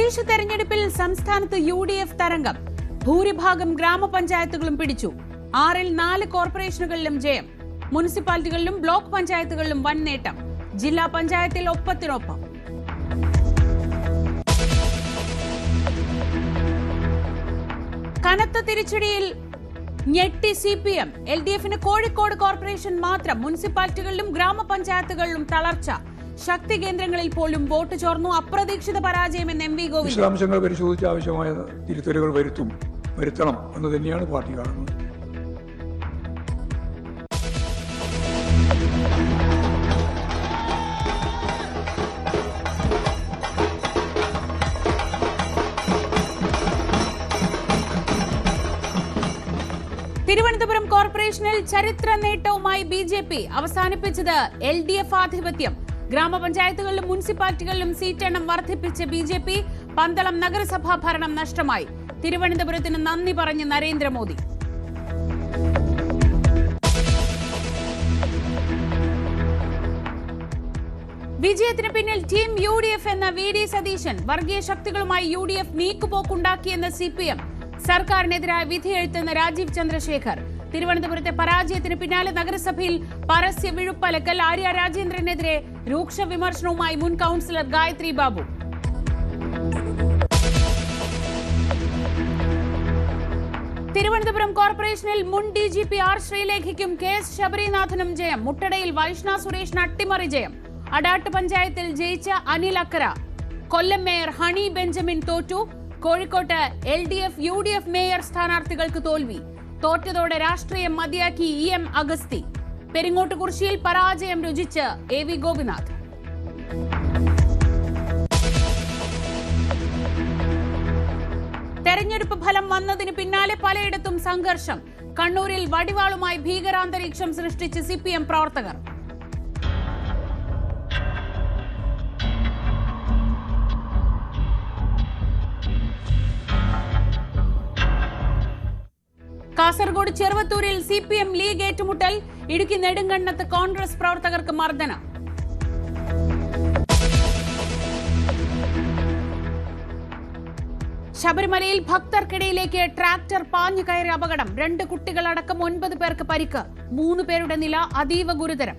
തദ്ദേശ തെരഞ്ഞെടുപ്പിൽ സംസ്ഥാനത്ത് UDF തരംഗം. ഭൂരിഭാഗം ഗ്രാമപഞ്ചായത്തുകളും പിടിച്ചു. 6-ൽ 4 കോർപ്പറേഷനുകളിലും ജയം. മുനിസിപ്പാലിറ്റികളിലും ബ്ലോക്ക് പഞ്ചായത്തുകളിലും വൻ നേട്ടം. ജില്ലാ പഞ്ചായത്തിൽ ഒപ്പത്തിനൊപ്പം. കനത്ത തിരിച്ചടിയിൽ ഞെട്ടി CPM. LDFന് കോഴിക്കോട് കോർപ്പറേഷൻ മാത്രം. മുനിസിപ്പാലിറ്റികളിലും ഗ്രാമപഞ്ചായത്തുകളിലും തളർച്ച. ശക്തി കേന്ദ്രങ്ങളിൽ പോലും വോട്ട് ചോർന്നു. അപ്രതീക്ഷിത പരാജയമെന്ന് MV ഗോവിന്ദൻ. വിശദാംശങ്ങൾ പരിശോധിച്ച് ആവശ്യമായ തിരുത്തലുകൾ വരുത്തണം എന്ന് തന്നെയാണ് പാർട്ടി കാണുന്നത്. തിരുവനന്തപുരം കോർപ്പറേഷനിൽ ചരിത്ര നേട്ടവുമായി BJP. അവസാനിപ്പിച്ചത് LDF ആധിപത്യം. ഗ്രാമപഞ്ചായത്തുകളിലും മുനിസിപ്പാലിറ്റികളിലും സീറ്റെണ്ണം വർദ്ധിപ്പിച്ച BJP. പന്തളം നഗരസഭാ ഭരണം നഷ്ടമായി. തിരുവനന്തപുരത്തിന് നന്ദി പറഞ്ഞ് നരേന്ദ്രമോദി. വിജയത്തിന് പിന്നിൽ ടീം UDF എന്ന VD സതീശൻ. വർഗീയ ശക്തികളുമായി UDF നീക്കുപോക്കുണ്ടാക്കിയെന്ന് CPM. സർക്കാരിനെതിരായ വിധിയെഴുത്തെന്ന് രാജീവ് ചന്ദ്രശേഖർ. തിരുവനന്തപുരത്തെ പരാജയത്തിന് പിന്നാലെ നഗരസഭയിൽ പരസ്യ വിഴുപ്പലക്കൽ. ആര്യ രാജേന്ദ്രനെതിരെ രൂക്ഷ വിമർശനവുമായി മുൻ കൌൺസിലർ ഗായത്രി ബാബു. തിരുവനന്തപുരം കോർപ്പറേഷനിൽ മുൻ DGP R ശ്രീലേഖയ്ക്കും KS ശബരിനാഥനും ജയം. മുട്ടടയിൽ വൈഷ്ണ സുരേഷിന് അട്ടിമറി ജയം. അടാട്ട് പഞ്ചായത്തിൽ ജയിച്ച അനിൽ അക്കര. കൊല്ലം മേയർ ഹണി ബെഞ്ചമിൻ തോറ്റു. കോഴിക്കോട്ട് LDF UDF മേയർ സ്ഥാനാർത്ഥികൾക്ക് തോൽവി. തോറ്റതോടെ രാഷ്ട്രീയം മതിയാക്കി EM അഗസ്തി. പെരിങ്ങോട്ടുകുറിശ്ശിയിൽ പരാജയം രുചിച്ച് AV ഗോപിനാഥ്. തെരഞ്ഞെടുപ്പ് ഫലം വന്നതിന് പിന്നാലെ പലയിടത്തും സംഘർഷം. കണ്ണൂരിൽ വടിവാളുമായി ഭീകരാന്തരീക്ഷം സൃഷ്ടിച്ച് CPM പ്രവർത്തകർ. കാസർഗോഡ് ചെറുവത്തൂരിൽ CPM ലീഗ് ഏറ്റുമുട്ടൽ. ഇടുക്കി നെടുങ്കണ്ടത്ത് കോൺഗ്രസ് പ്രവർത്തകർക്ക് മർദ്ദനം. ശബരിമലയിൽ ഭക്തർക്കിടയിലേക്ക് ട്രാക്ടർ പാഞ്ഞു കയറി അപകടം. 2 കുട്ടികളടക്കം 9 പേർക്ക് പരിക്ക്. 3 പേരുടെ നില അതീവ ഗുരുതരം.